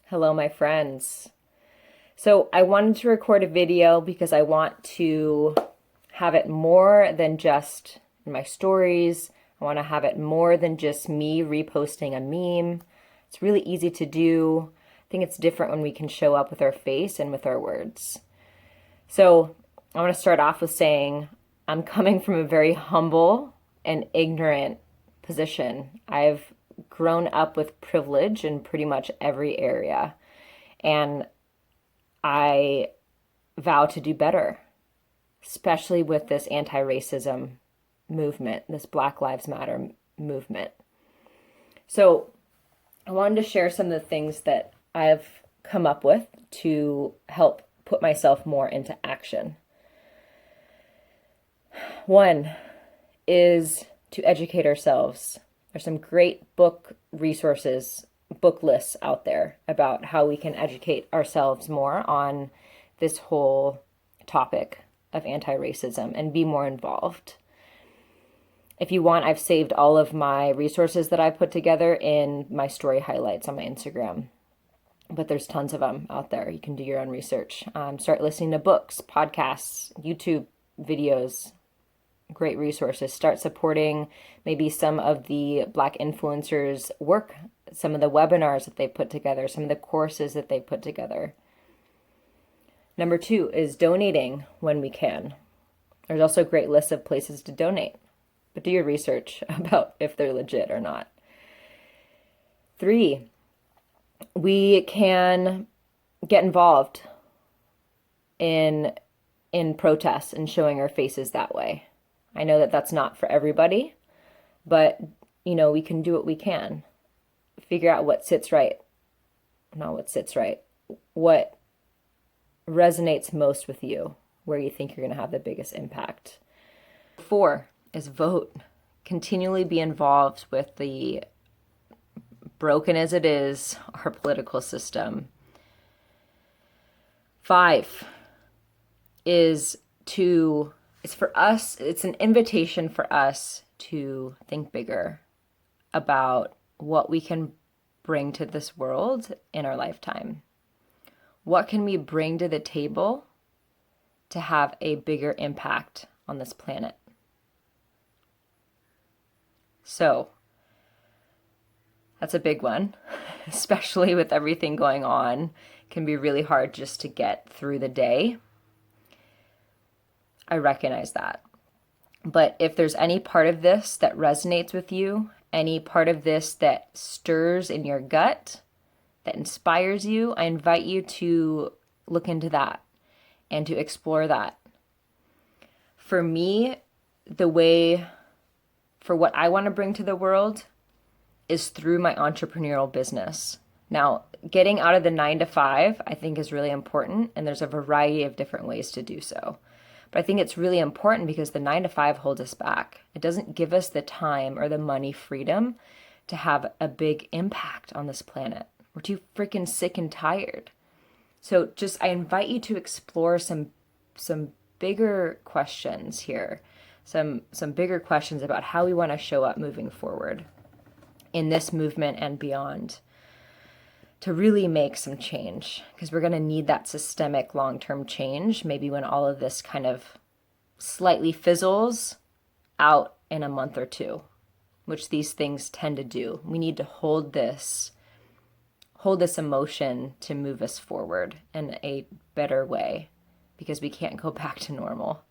Hello, my friends. So, I wanted to record a video because I want to have it more than just in my stories. I want to have it more than just me reposting a meme. It's really easy to do. I think it's different when we can show up with our face and with our words. So, I want to start off with saying I'm coming from a very humble and ignorant position. I've grown up with privilege in pretty much every area. And I vow to do better, especially with this anti racism movement, this Black Lives Matter movement. So, I wanted to share some of the things that I've come up with to help put myself more into action. One is to educate ourselves. There's some great book resources, book lists out there about how we can educate ourselves more on this whole topic of anti-racism and be more involved. If you want, I've saved all of my resources that I put together in my story highlights on my Instagram. But there's tons of them out there. You can do your own research. Start listening to books, podcasts, YouTube videos, great resources. Start supporting maybe some of the Black influencers' work, some of the webinars that they put together, some of the courses that they put together. Number 2 is donating when we can. There's also a great list of places to donate, but do your research about if they're legit or not. 3, we can get involved in protests and showing our faces that way. I know that that's not for everybody, but, we can do what we can. Figure out what sits right, not what sits right. What resonates most with you, where you think you're going to have the biggest impact. 4 is vote. Continually be involved with the broken as it is, our political system. 5 is for us, it's an invitation for us to think bigger about what we can bring to this world in our lifetime. What can we bring to the table to have a bigger impact on this planet? So, that's a big one, especially with everything going on. It can be really hard just to get through the day. I recognize that. But if there's any part of this that resonates with you, any part of this that stirs in your gut, that inspires you, I invite you to look into that and to explore that. For me, for what I want to bring to the world is through my entrepreneurial business. Now, getting out of the 9 to 5, I think is really important, and there's a variety of different ways to do so. But I think it's really important because the 9 to 5 holds us back. It doesn't give us the time or the money freedom to have a big impact on this planet. We're too freaking sick and tired. So I invite you to explore some bigger questions here, some bigger questions about how we want to show up moving forward in this movement and beyond, to really make some change, because we're going to need that systemic long-term change, maybe when all of this kind of slightly fizzles out in a month or two, which these things tend to do. We need to hold this emotion to move us forward in a better way, because we can't go back to normal.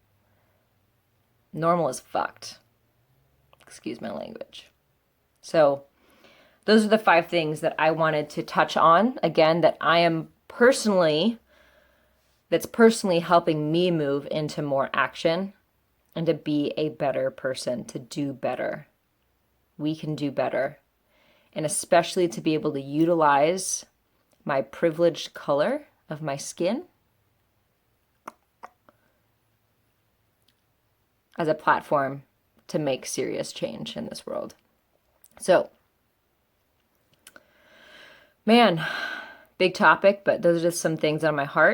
Normal is fucked. Excuse my language. So those are the 5 things that I wanted to touch on. Again, that's personally helping me move into more action and to be a better person, to do better. We can do better. And especially to be able to utilize my privileged color of my skin as a platform to make serious change in this world. So, man, big topic, but those are just some things on my heart.